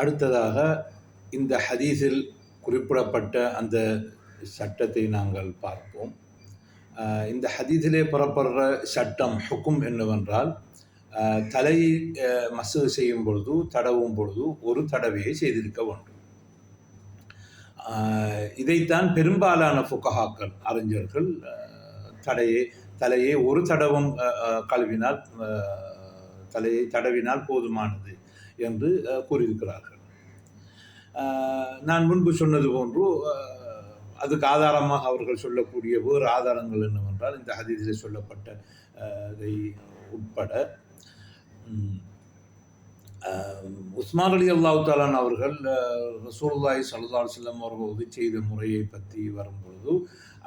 அடுத்ததாக இந்த ஹதீஸில் குறிப்பிடப்பட்ட அந்த சட்டத்தை நாங்கள் பார்ப்போம். இந்த ஹதீஸிலே புறப்படுற சட்டம் ஹுக்கும் என்னவென்றால், தலை மசூ செய்யும் பொழுது தடவும் பொழுது ஒரு தடவையை செய்திருக்க வேண்டும். இதைத்தான் பெரும்பாலான ஃபுகஹாக்கள் அறிஞர்கள் தலையை ஒரு தடவும் கழுவினால் தலையை தடவினால் போதுமானது என்று கூறியிருக்கிறார்கள். நான் முன்பு சொன்னது போன்று அதுக்கு ஆதாரமாக அவர்கள் சொல்லக்கூடிய வேறு ஆதாரங்கள் என்னவென்றால், இந்த ஹதீஸில் சொல்லப்பட்ட இதை உட்பட உஸ்மான் ரலியல்லாஹு தஆலா அவர்கள் ரசூலுல்லாஹி ஸல்லல்லாஹு அலைஹி வஸல்லம் அவர்கள் உதவி செய்த முறையை பற்றி வரும்பொழுது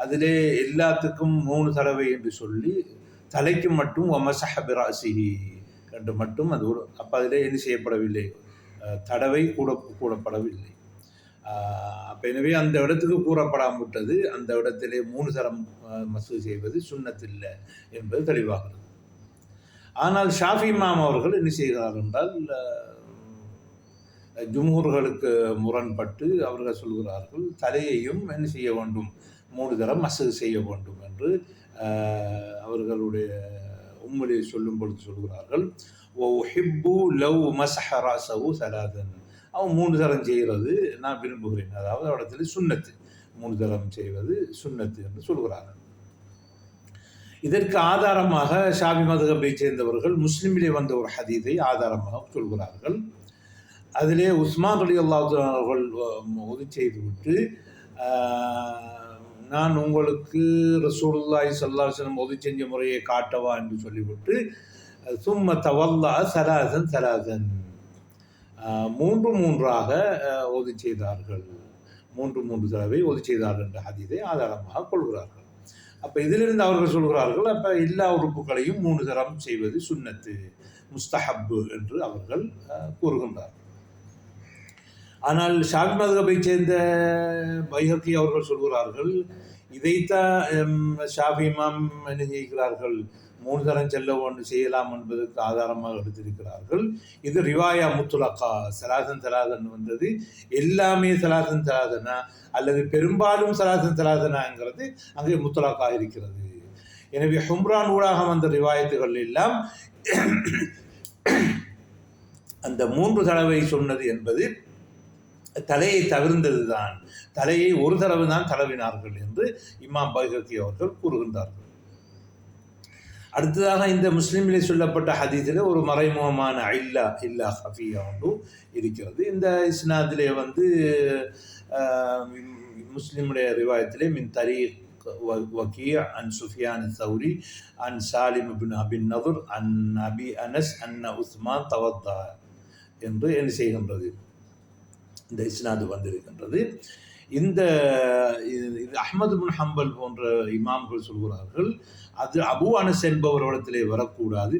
அதிலே எல்லாத்துக்கும் 3 தடவை என்று சொல்லி தலைக்கு மட்டும் வமஸஹ பிராஸிஹி என்று மட்டும் அது ஒரு அப்போ அதிலே என்ன செய்யப்படவில்லை, தடவை கூடப்படவில்லை. அப்போ எனவே அந்த இடத்துக்கு கூறப்படாமல் விட்டது. அந்த இடத்திலே 3 தரம் மசூ செய்வது சுன்னத்தில்லை என்பது தெளிவாகிறது. ஆனால் ஷாஃபி இமாம் அவர்கள் என்ன செய்கிறார் என்றால், ஜும்ஹூர்களுக்கு முரண்பட்டு அவர்கள் சொல்கிறார்கள் தலையையும் என்ன செய்ய வேண்டும், 3 தரம் மசூ செய்ய வேண்டும் என்று அவர்களுடைய உம்முடைய சொல்லும் பொழுது சொல்கிறார்கள். வஹிப்பு லவ் மஸஹ ரஸஹு ஸலாதன், அவன் 3 தரம் செய்கிறது நான் விரும்புகிறேன். அதாவது இடத்துல சுன்னத்து, 3 தரம் செய்வது சுன்னத்து என்று சொல்கிறார்கள். இதற்கு ஆதாரமாக ஷாஃபி மதுஹபை சேர்ந்தவர்கள் முஸ்லிமிலே வந்த ஒரு ஹதீஸை ஆதாரமாக சொல்கிறார்கள். அதிலே உஸ்மான் ரலியல்லாஹு தஆலா அவர்கள் உதவி செய்துவிட்டு, நான் உங்களுக்கு ரசூலுல்லாஹி ஸல்லல்லாஹு அலைஹி வஸல்லம் உதவி செஞ்ச முறையை காட்டவா என்று சொல்லிவிட்டு, சும்ம தவல்லா ஸலாஸன் ஸலாஸன், 3 உதவி செய்தார்கள், 3 தடவை உதவி செய்தார்கள் என்ற ஹதீஸை ஆதாரமாக கொள்கிறார்கள். அப்போ இதிலிருந்து அவர்கள் சொல்கிறார்கள், அப்போ எல்லா உறுப்புகளையும் 3 தரம் செய்வது சுன்னத்து, முஸ்தஹப்பு என்று அவர்கள் கூறுகின்றார்கள். ஆனால் ஷாஃபி மதுஹபை சேர்ந்த பைஹக்கி அவர்கள் சொல்கிறார்கள், இதைத்தான் ஷாஃபி இமாம் என்ன செய்கிறார்கள், 3 தரம் செல்ல ஒன்று செய்யலாம் என்பதற்கு ஆதாரமாக எடுத்திருக்கிறார்கள். இது ரிவாயா முத்துலக்கா, சலாசன் சலாதன் வந்தது எல்லாமே சலாசன் சலாதனா அல்லது பெரும்பாலும் சலாசன் சலாதனாங்கிறது அங்கே முத்துலக்கா இருக்கிறது. எனவே ஹும்ரான் ஊடாக வந்த ரிவாயத்துகள் எல்லாம் அந்த 3 தடவை சொன்னது என்பது தலையை தவிர்ந்தது தான், தலையை ஒரு தடவை தான் தடவினார்கள் என்று இமாம் பைஹக்கி அவர்கள் கூறுகின்றார்கள். அடுத்ததாக இந்த முஸ்லீமிலே சொல்லப்பட்ட ஹதீஸில் ஒரு மறைமுகமான இல்லா ஹஃபியா ஒன்று இருக்கிறது. இந்த இஸ்னாதிலே முஸ்லிமுடைய ரிவாயத்திலே மின் தரீக் வக்கீ அன் சுஃபியான் சௌரி அன் சாலிம் இப்னு அபி நதுர் அன் அபி அனஸ் அன்ன உஸ்மான் தவத்தா என்று என்ன செய்கின்றது, இந்த இஸ்னாது வந்திருக்கின்றது. இந்த அஹ்மது பின் ஹம்பல் போன்ற இமாம்கள் சொல்கிறார்கள், அது அபு அனஸ் என்பவரிடத்திலே வரக்கூடாது,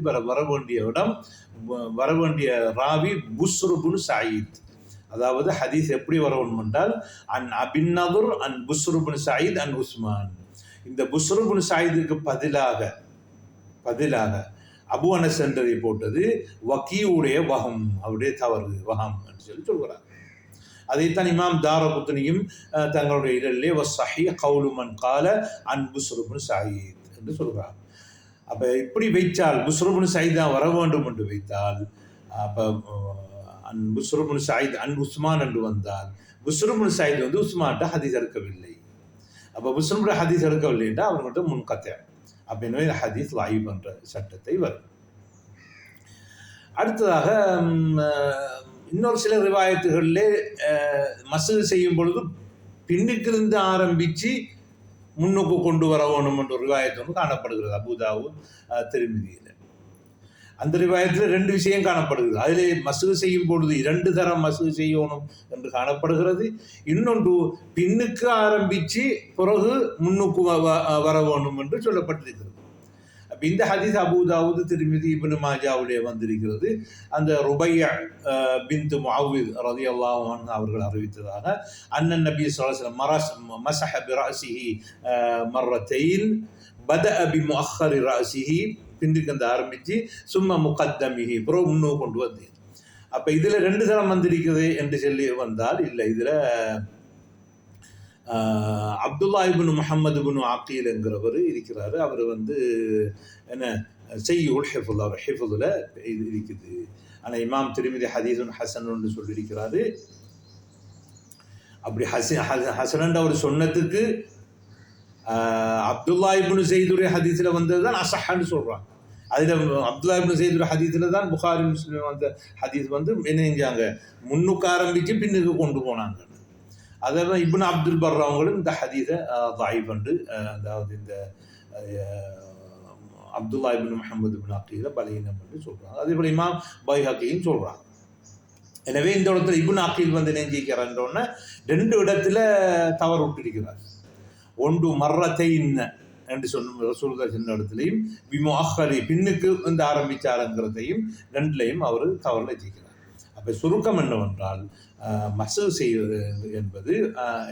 வர வேண்டிய ராவி புஸ்ரு பின் சயீத். அதாவது ஹதீஸ் எப்படி வர வேண்டும் என்றால், அன் அபின் நதுர் அன் புஸ்ரு பின் சயீத் அன் உஸ்மான். இந்த புஸ்ரு பின் சயீதுக்கு பதிலாக அபு அனஸ் என்றதை போட்டது வக்கீவுடைய வகம், அவருடைய தவறு வகம் என்று சொல்கிறார். அதைத்தான் இமாம் தாரகுத்னியும் தங்களுடைய இதழிலே வஸ்ஸஹீஹ் கௌலு மன் கால அன் புஸ்ரு பின் சயீத் என்று சொல்கிறார். அப்போ இப்படி வைத்தால் புஸ்ரு பின் சயீத் தான் வர வேண்டும் என்று வைத்தால், அப்போ அன் புஸ்ரு பின் சயீத் அன் உஸ்மான் என்று வந்தால் புஸ்ரு பின் சயீத் உஸ்மான்கிட்ட ஹதீஸ் எடுக்கவில்லை. அப்போ புஸ்ரு ஹதீஸ் எடுக்கவில்லை என்றால் அவர்கிட்ட முன்கத்தை, அப்போ எனவே இந்த ஹதீஸ் லைவ் என்ற சட்டத்தை வரும். அடுத்ததாக இன்னொரு சில ரிவாயத்துகளிலே மசூ செய்யும் பொழுது பின்னுக்கிருந்து ஆரம்பித்து முன்னுக்கு கொண்டு வர வேணும் என்ற ரிவாயத்து ஒன்று காணப்படுகிறது அபூதாவூத் திர்மிதியில். அந்த ரிவாயத்தில் 2 விஷயம் காணப்படுகிறது. அதிலே மசூ செய்யும் பொழுது 2 தரம் மசூ செய்யணும் என்று காணப்படுகிறது. இன்னொன்று பின்னுக்கு ஆரம்பித்து பிறகு முன்னுக்கு வர வேணும் என்று சொல்லப்பட்டிருக்கிறது. அப்போ இந்த ஹதீஸ் அபூதாவூத் திர்மிதி இப்னு மாஜாவிலே வந்திருக்கிறது. அந்த ருபையா பின்த் முஅவ்வித் ரலியல்லாஹு அன்ஹு அவர்கள் அறிவித்ததாக, அன்னன் நபி ஸல்லல்லாஹு அலைஹி வஸல்லம் மஸஹ பிராஸிஹி மர்ரத்தைன் பதஅ பிமுஅخر ரஸிஹி, பின்னுக்கு ஆரம்பித்து சும்ம முகத்தமிஹி, பிறகு முன்னோக்கு கொண்டு வந்து. அப்போ இதில் 2 தரம் வந்திருக்குது என்று சொல்லி வந்தால் இல்லை, இதில் அப்துல்லா இப்னு முஹம்மது இப்னு ஆக்கீல் என்கிறவர் இருக்கிறாரு. அவர் வந்து என்ன செய்யுல் ஹிஃபுல், அவர் ஹிஃபுல் இது இருக்குது. ஆனால் இமாம் திருமிதி ஹதீஸுன் ஹசன்னு சொல்லியிருக்கிறாரு. அப்படி ஹசனன் அவர் சொன்னதுக்கு அப்துல்லா இப்னு ஸைதுடைய ஹதீஸில் வந்தது தான் அஸஹ்னு சொல்கிறாங்க. அதில் அப்துல்லா இப்னு ஸைதுடைய ஹதீஸில் தான் புகாரி முஸ்லிம் வந்த ஹதீஸ் வந்து என்ன செஞ்சாங்க, முன்னுக்கு ஆரம்பித்து பின்னுக்கு கொண்டு போனாங்க. அதெல்லாம் இப்னு அப்துல் பர் அவங்களும் இந்த ஹதீஸை தாயிஃப் என்று, அதாவது இந்த அப்துல்லா இப்னு முஹம்மது இப்னு ஆக்கீல பலீனம் என்று சொல்கிறாங்க. அதே போல் இமாம் பைஹக்கியும் சொல்கிறாங்க. எனவே இந்த இடத்துல இப்னு ஆக்கீல் வந்து நெஞ்சிக்கிறான்றோன்னா 2 இடத்துல தவறு விட்டிருக்கிறார். ஒன்று மர்ரத்தைன் என்று சொன்ன ரசூலுல்லாஹி சொன்ன இடத்துலையும், விமுஅஹ்ஹரி பின்னுக்கு வந்து ஆரம்பிச்சாருங்கிறதையும் 2லையும் அவர் தவறு வச்சிருக்கிறார். அப்போ சுருக்கம் என்னவென்றால், மசூ செய்வது என்பது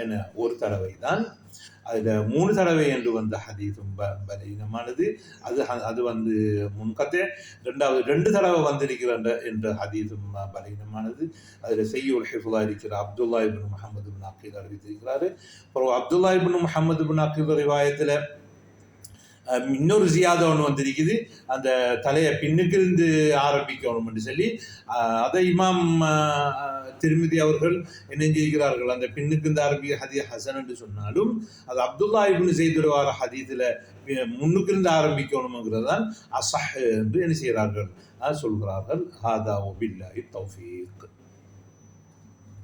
என்ன ஒரு தடவை தான். அதில் 3 தடவை என்று வந்த ஹதீஸும் பலீனமானது. அது வந்து முன்கத்தே. 2 தடவை வந்திருக்கிற என்ற ஹதீஸும் பலீனமானது. அதில் செய்யுல் ஹிஃபுல்லா இருக்கிற அப்துல்லா இப்னு முஹம்மது இப்னு ஆக்கீல் அறிவித்திருக்கிறாரு. அப்புறம் அப்துல்லா இப்னு முஹம்மது இப்னு ஆக்கீல் ரிவாயத்தில் இன்னொரு ஜியாதா ஒன்று வந்திருக்குது, அந்த தலையை பின்னுக்கு இருந்து ஆரம்பிக்கணும் என்று சொல்லி. அதை இமாம் திருமிதி அவர்கள் என்ன செய்கிறார்கள், அந்த பின்னுக்கு இருந்து ஆரம்பிக்க ஹதீஸ் ஹசன் என்று சொன்னாலும் அது அப்துல்லா இப்னு ஸைதுல வர ஹதீஸில் முன்னுக்கு இருந்து ஆரம்பிக்கணுங்கிறது தான் அஸஹ் என்று என்ன செய்கிறார்கள் சொல்கிறார்கள். ஹாதா வபில்லாஹி தௌஃபீக்.